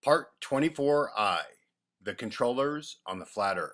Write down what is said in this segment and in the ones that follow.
Part 24I, The Controllers on the Flat Earth.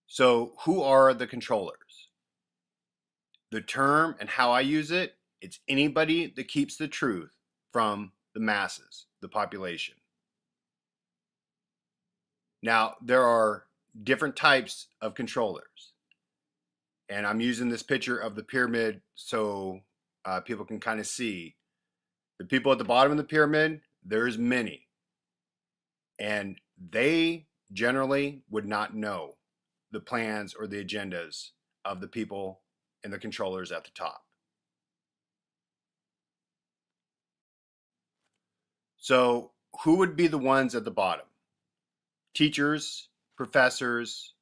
So, who are the controllers? The term and how I use it, it's anybody that keeps the truth from the masses, the population. Now, there are different types of controllers. And I'm using this picture of the pyramid so people can kind of see. The people at the bottom of the pyramid, there's many. And they generally would not know the plans or the agendas of the people and the controllers at the top. So, who would be the ones at the bottom? Teachers, professors,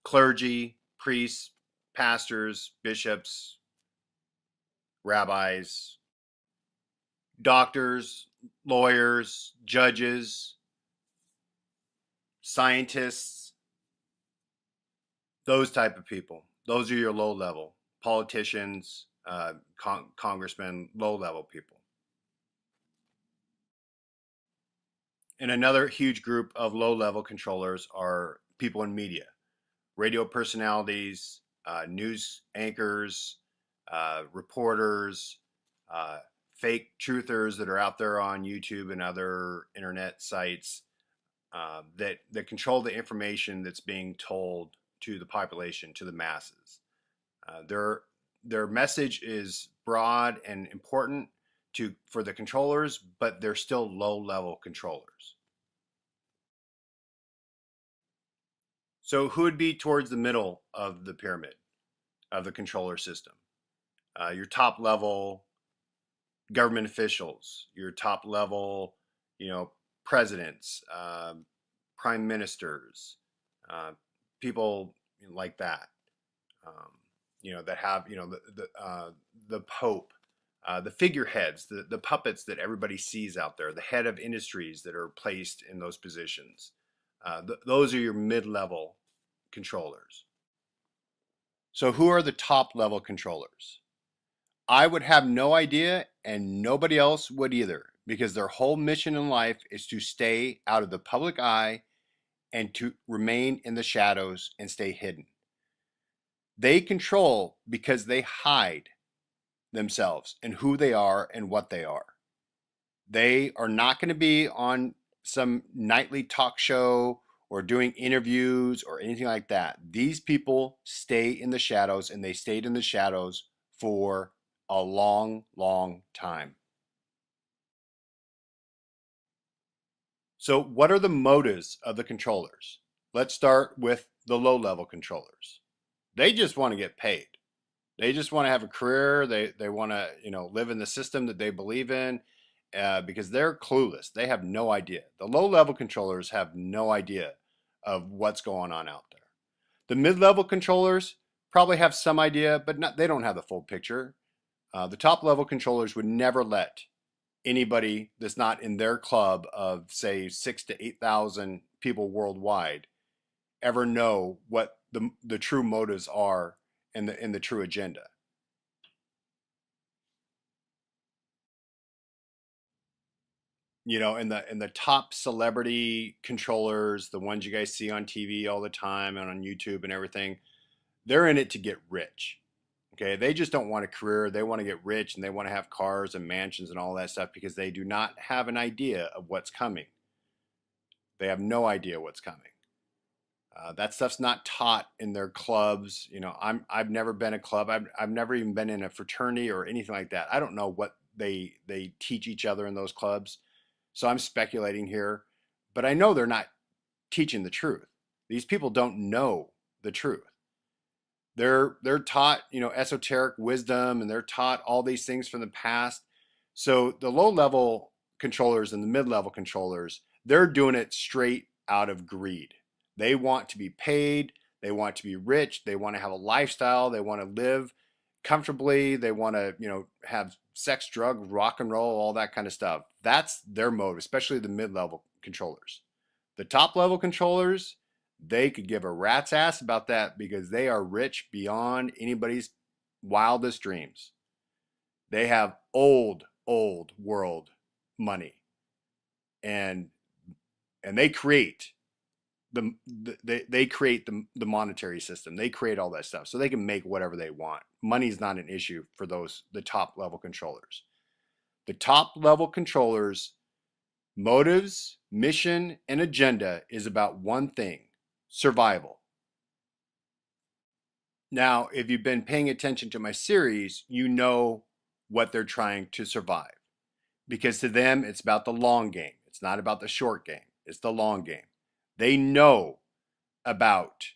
clergy, priests, pastors, bishops, rabbis, doctors, lawyers, judges, scientists, those type of people. Those are your low level politicians, congressmen, low level people. And another huge group of low level controllers are people in media, radio personalities, news anchors, reporters, fake truthers that are out there on YouTube and other internet sites that control the information that's being told to the population, to the masses. Their message is broad and important for the controllers, but they're still low level controllers. So who would be towards the middle of the pyramid of the controller system? Your top level government officials, your top level, presidents, prime ministers, people like that. That have the Pope, the figureheads, the puppets that everybody sees out there, the head of industries that are placed in those positions. Those are your mid-level controllers. So who are the top level controllers? I would have no idea, and nobody else would either, because their whole mission in life is to stay out of the public eye and to remain in the shadows and stay hidden. They control because they hide themselves and who they are and what they are. They are not going to be on some nightly talk show or doing interviews or anything like that. These people stay in the shadows, and they stayed in the shadows for a long, long time. So what are the motives of the controllers? Let's start with the low-level controllers. They just want to get paid. They just want to have a career. They want to live in the system that they believe in because they're clueless. They have no idea. The low-level controllers have no idea of what's going on out there. The mid-level controllers probably have some idea, but they don't have the full picture. The top-level controllers would never let anybody that's not in their club of, say, 6,000 to 8,000 people worldwide ever know what the true motives are and the true agenda. And the top celebrity controllers, the ones you guys see on TV all the time and on YouTube and everything, they're in it to get rich. Okay, they just don't want a career. They want to get rich, and they want to have cars and mansions and all that stuff because they do not have an idea of what's coming. They have no idea what's coming. That stuff's not taught in their clubs. I've never been a club. I've never even been in a fraternity or anything like that. I don't know what they teach each other in those clubs. So I'm speculating here, but I know they're not teaching the truth. These people don't know the truth. They're taught, esoteric wisdom, and they're taught all these things from the past. So the low level controllers and the mid level controllers, they're doing it straight out of greed. They want to be paid. They want to be rich. They want to have a lifestyle. They want to live comfortably. They want to, have sex, drug, rock and roll, all that kind of stuff. That's their motive, especially the mid-level controllers. The top-level controllers, they could give a rat's ass about that because they are rich beyond anybody's wildest dreams. They have old world money, and they create they create the monetary system. They create all that stuff, so they can make whatever they want. Money is not an issue for the top level controllers. The top level controllers' motives, mission, and agenda is about one thing: survival. Now, if you've been paying attention to my series, you know what they're trying to survive. Because to them, it's about the long game. It's not about the short game. It's the long game. They know about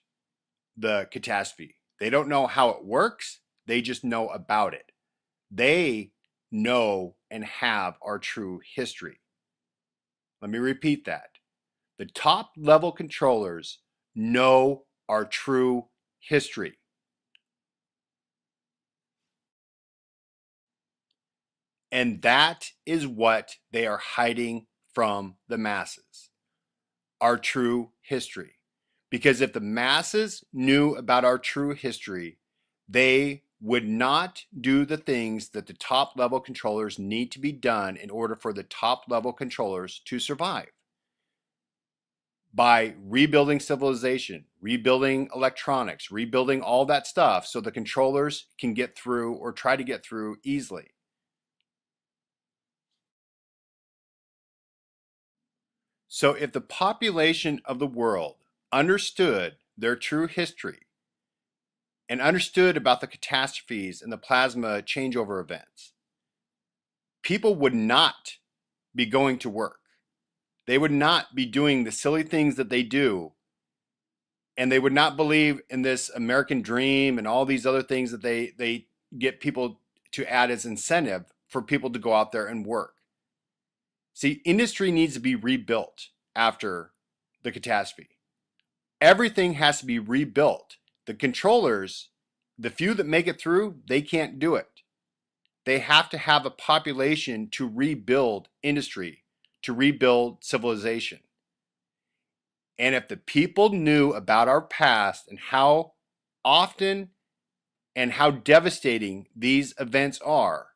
the catastrophe. They don't know how it works. They just know about it. They know and have our true history. Let me repeat that. The top level controllers know our true history. And that is what they are hiding from the masses: our true history. Because if the masses knew about our true history, they would not do the things that the top level controllers need to be done in order for the top level controllers to survive. By rebuilding civilization, rebuilding electronics, rebuilding all that stuff so the controllers can get through or try to get through easily. So if the population of the world understood their true history and understood about the catastrophes and the plasma changeover events, people would not be going to work. They would not be doing the silly things that they do, and they would not believe in this American dream and all these other things that they get people to add as incentive for people to go out there and work. See, industry needs to be rebuilt after the catastrophe. Everything has to be rebuilt. The controllers, the few that make it through, they can't do it. They have to have a population to rebuild industry, to rebuild civilization. And if the people knew about our past and how often and how devastating these events are,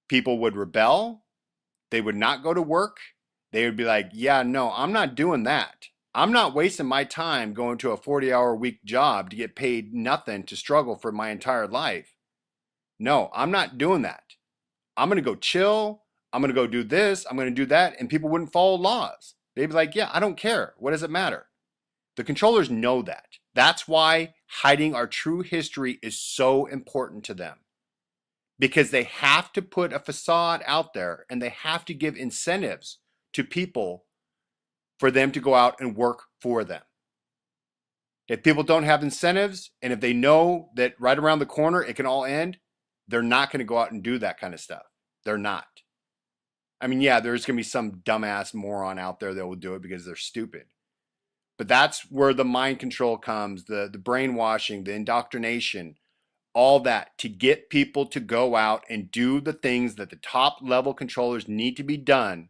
people would rebel. They would not go to work. They would be like, yeah, no, I'm not doing that. I'm not wasting my time going to a 40-hour-week job to get paid nothing to struggle for my entire life. No, I'm not doing that. I'm going to go chill. I'm going to go do this. I'm going to do that. And people wouldn't follow laws. They'd be like, yeah, I don't care. What does it matter? The controllers know that. That's why hiding our true history is so important to them. Because they have to put a facade out there and they have to give incentives to people for them to go out and work for them. If people don't have incentives, and if they know that right around the corner it can all end, they're not going to go out and do that kind of stuff. They're not. I mean, yeah, there's going to be some dumbass moron out there that will do it because they're stupid. But that's where the mind control comes, the brainwashing, the indoctrination, all that to get people to go out and do the things that the top level controllers need to be done.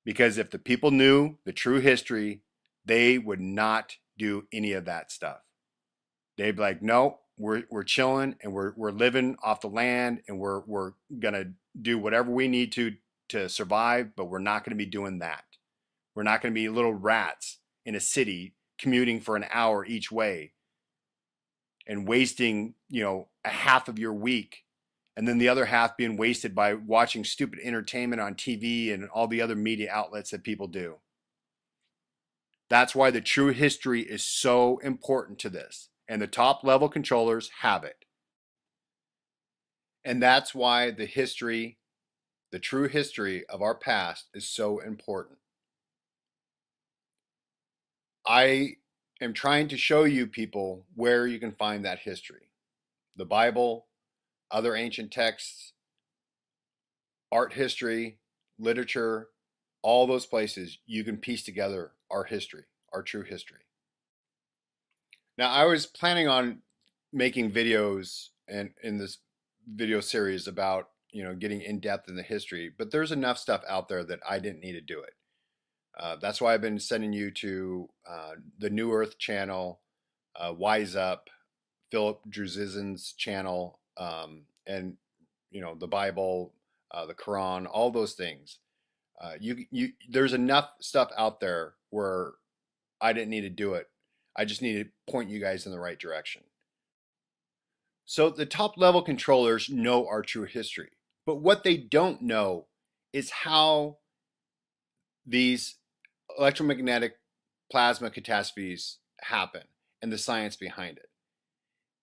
Because if the people knew the true history, they would not do any of that stuff. They'd be like, no, we're chilling and we're living off the land and we're gonna do whatever we need to survive, but we're not gonna be doing that. We're not gonna be little rats in a city commuting for an hour each way and wasting, a half of your week, and then the other half being wasted by watching stupid entertainment on TV and all the other media outlets that people do. That's why the true history is so important to this, and the top level controllers have it. And that's why the true history of our past is so important. I am trying to show you people where you can find that history. The Bible, other ancient texts, art history, literature, all those places you can piece together our history, our true history. Now, I was planning on making videos and in this video series about, getting in depth in the history, but there's enough stuff out there that I didn't need to do it. That's why I've been sending you to the New Earth channel, Wise Up, Philip Druzizin's channel, and the Bible, the Quran, all those things. There's enough stuff out there where I didn't need to do it. I just need to point you guys in the right direction. So the top level controllers know our true history, but what they don't know is how these electromagnetic plasma catastrophes happen and the science behind it.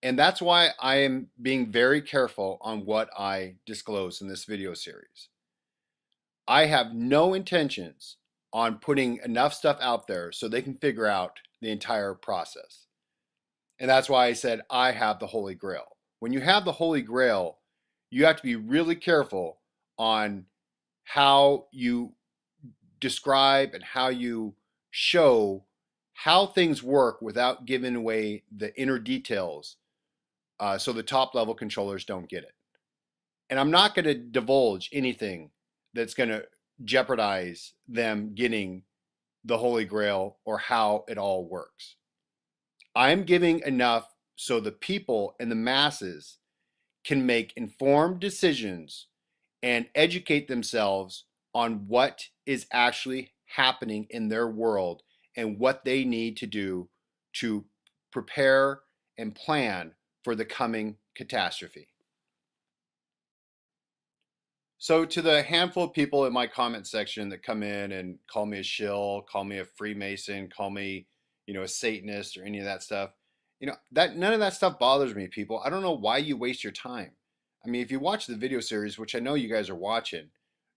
And that's why I am being very careful on what I disclose in this video series. I have no intentions on putting enough stuff out there so they can figure out the entire process. And that's why I said I have the Holy Grail. When you have the Holy Grail, you have to be really careful on how you describe and how you show how things work without giving away the inner details, so the top level controllers don't get it. And I'm not going to divulge anything that's going to jeopardize them getting the Holy Grail or how it all works. I'm giving enough so the people and the masses can make informed decisions and educate themselves on what is actually happening in their world and what they need to do to prepare and plan for the coming catastrophe. So to the handful of people in my comment section that come in and call me a shill, call me a Freemason, call me, a Satanist or any of that stuff, that none of that stuff bothers me, people. I don't know why you waste your time. I mean, if you watch the video series, which I know you guys are watching,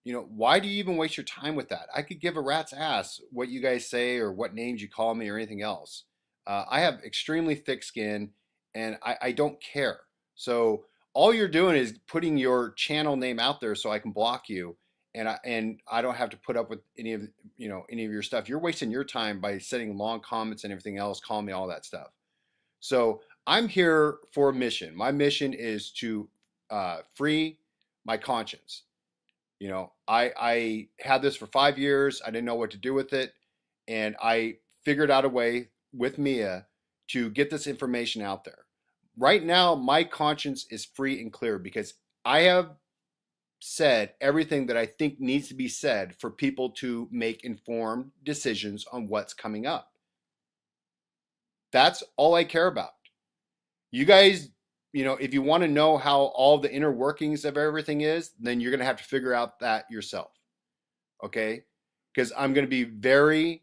why do you even waste your time with that? I could give a rat's ass what you guys say or what names you call me or anything else. I have extremely thick skin and I don't care. So all you're doing is putting your channel name out there so I can block you, and I don't have to put up with any of your stuff. You're wasting your time by setting long comments and everything else, calling me all that stuff. So I'm here for a mission. My mission is to free my conscience. I had this for 5 years. I didn't know what to do with it, and I figured out a way with Mia to get this information out there. Right now, my conscience is free and clear because I have said everything that I think needs to be said for people to make informed decisions on what's coming up. That's all I care about. You guys, if you want to know how all the inner workings of everything is, then you're going to have to figure out that yourself. Okay? Because I'm going to be very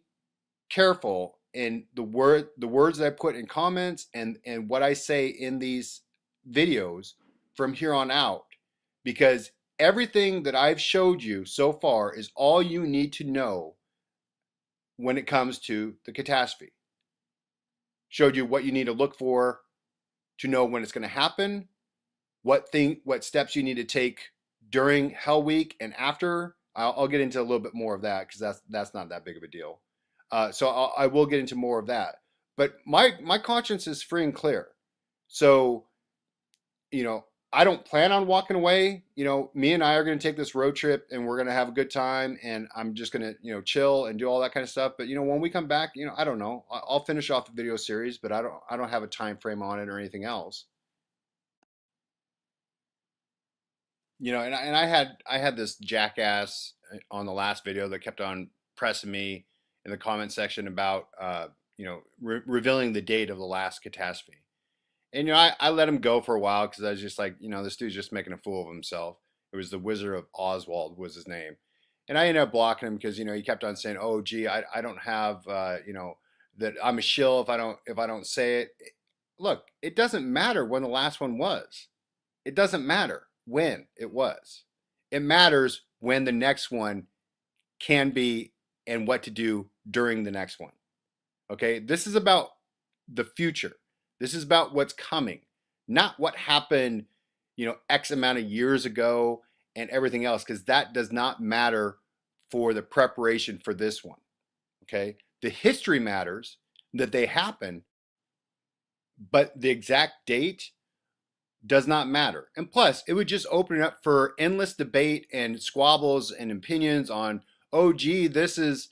careful in the words that I put in comments and what I say in these videos from here on out, because everything that I've showed you so far is all you need to know when it comes to the catastrophe. Showed you what you need to look for to know when it's going to happen, what steps you need to take during Hell Week and after. I'll get into a little bit more of that because that's not that big of a deal. So I will get into more of that. But my conscience is free and clear. So, I don't plan on walking away. Me and I are going to take this road trip and we're going to have a good time. And I'm just going to, chill and do all that kind of stuff. But, when we come back, I don't know. I'll finish off the video series, but I don't have a time frame on it or anything else. And I had this jackass on the last video that kept on pressing me in the comment section about revealing the date of the last catastrophe. And I let him go for a while because I was just like, this dude's just making a fool of himself. It was the Wizard of Oswald was his name, and I ended up blocking him because he kept on saying, "Oh, gee, I don't have that I'm a shill if I don't say it." Look, it doesn't matter when the last one was. It doesn't matter when it was. It matters when the next one can be and what to do during the next one. Okay, this is about the future. This is about what's coming, not what happened, X amount of years ago and everything else, because that does not matter for the preparation for this one. Okay, the history matters that they happen, but the exact date does not matter. And plus, it would just open it up for endless debate and squabbles and opinions on, oh, gee, this is,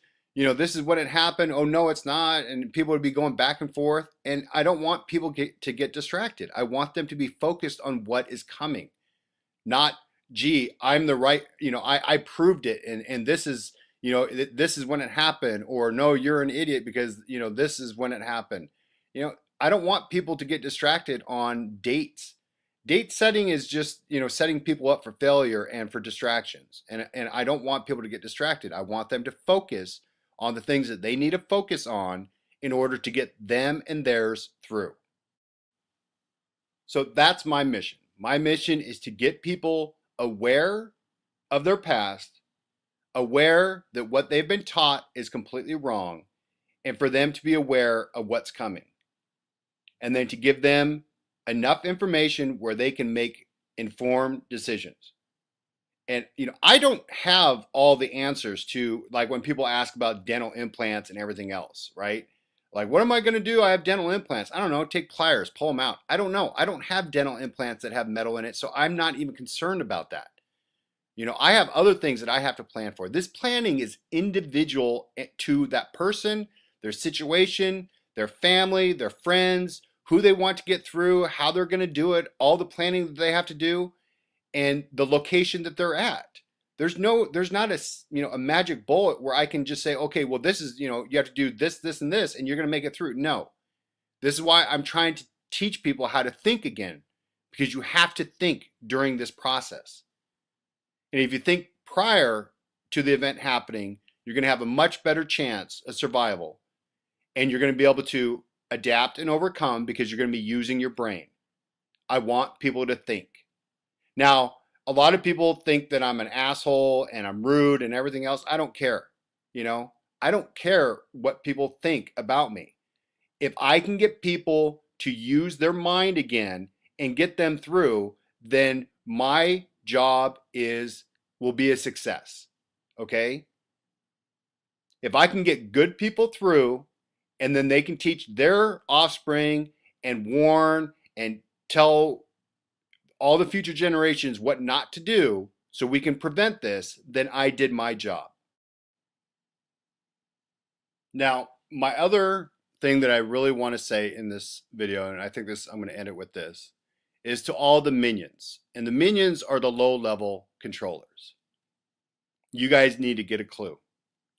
this is when it happened. Oh, no, it's not. And people would be going back and forth. And I don't want people to get distracted. I want them to be focused on what is coming, not, gee, I'm the right, I proved it. And this is, this is when it happened. Or no, you're an idiot because, this is when it happened. I don't want people to get distracted on dates. Date setting is just, setting people up for failure and for distractions. And I don't want people to get distracted. I want them to focus on the things that they need to focus on in order to get them and theirs through. So that's my mission. My mission is to get people aware of their past, aware that what they've been taught is completely wrong, and for them to be aware of what's coming. And then to give them enough information where they can make informed decisions. And I don't have all the answers to, like, when people ask about dental implants and everything else, right? Like, what am I going to do? I have dental implants. I don't know. Take pliers, pull them out. I don't know. I don't have dental implants that have metal in it, so I'm not even concerned about that. I have other things that I have to plan for. This planning is individual to that person, their situation, their family, their friends, who they want to get through, how they're going to do it, all the planning that they have to do, and the location that they're at. There's not a magic bullet where I can just say, okay, well, this is, you have to do this, this, and this, and you're going to make it through. No. This is why I'm trying to teach people how to think again, because you have to think during this process. And if you think prior to the event happening, you're going to have a much better chance of survival. And you're going to be able to adapt and overcome because you're going to be using your brain. I want people to think. Now, a lot of people think that I'm an asshole and I'm rude and everything else. I don't care. I don't care what people think about me. If I can get people to use their mind again and get them through, then my job will be a success. Okay? If I can get good people through, and then they can teach their offspring and warn and tell all the future generations what not to do so we can prevent this, then I did my job. Now, my other thing that I really want to say in this video, and I think I'm going to end it with this, is to all the minions. And the minions are the low-level controllers. You guys need to get a clue.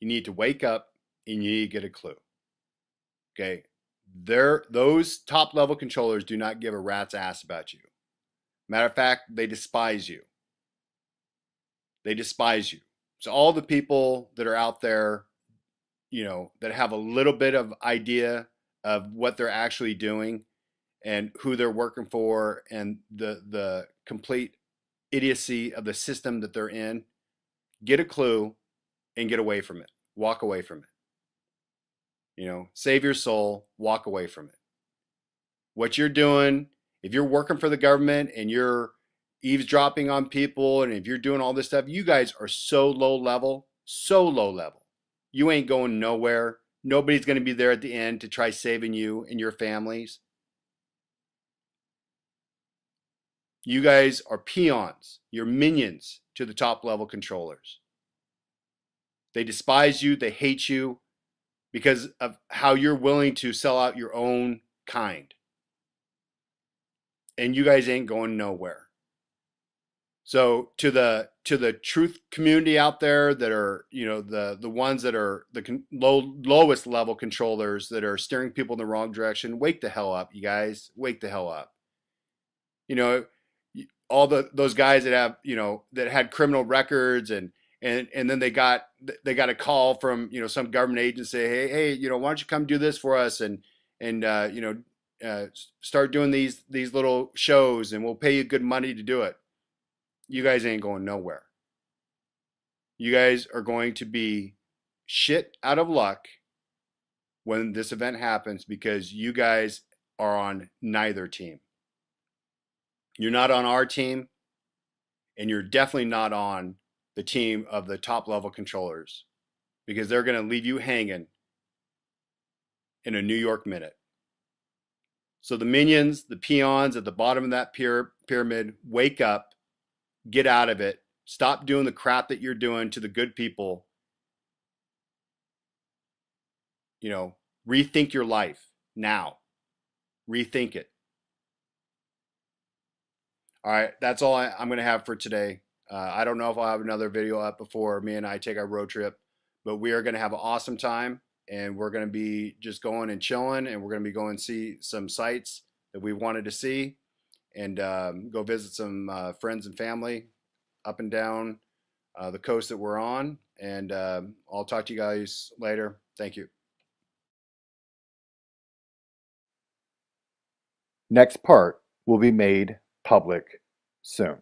You need to wake up and you need to get a clue. Okay? Those top-level controllers do not give a rat's ass about you. Matter of fact, they despise you. They despise you. So all the people that are out there, that have a little bit of idea of what they're actually doing and who they're working for and the complete idiocy of the system that they're in, get a clue and get away from it. Walk away from it. Save your soul, walk away from it. What you're doing, if you're working for the government and you're eavesdropping on people, and if you're doing all this stuff, you guys are so low level. You ain't going nowhere. Nobody's going to be there at the end to try saving you and your families. You guys are peons. You're minions to the top level controllers. They despise you. They hate you because of how you're willing to sell out your own kind. And you guys ain't going nowhere. So to the truth community out there that are, the ones that are the lowest level controllers that are steering people in the wrong direction, wake the hell up, you guys. Wake the hell up. All those guys that have, that had criminal records and then they got a call from, some government agency, hey, why don't you come do this for us and start doing these little shows and we'll pay you good money to do it. You guys ain't going nowhere. You guys are going to be shit out of luck when this event happens because you guys are on neither team. You're not on our team, and you're definitely not on the team of the top level controllers because they're going to leave you hanging in a New York minute. So the minions, the peons at the bottom of that pyramid, wake up, get out of it, stop doing the crap that you're doing to the good people, You know, rethink your life now. Rethink it. All right, that's all I'm going to have for today. I don't know if I'll have another video up before me and I take our road trip, but we are going to have an awesome time, and we're going to be just going and chilling, and we're going to be going to see some sites that we wanted to see, and go visit some friends and family up and down the coast that we're on. And I'll talk to you guys later. Thank you. Next part will be made public soon.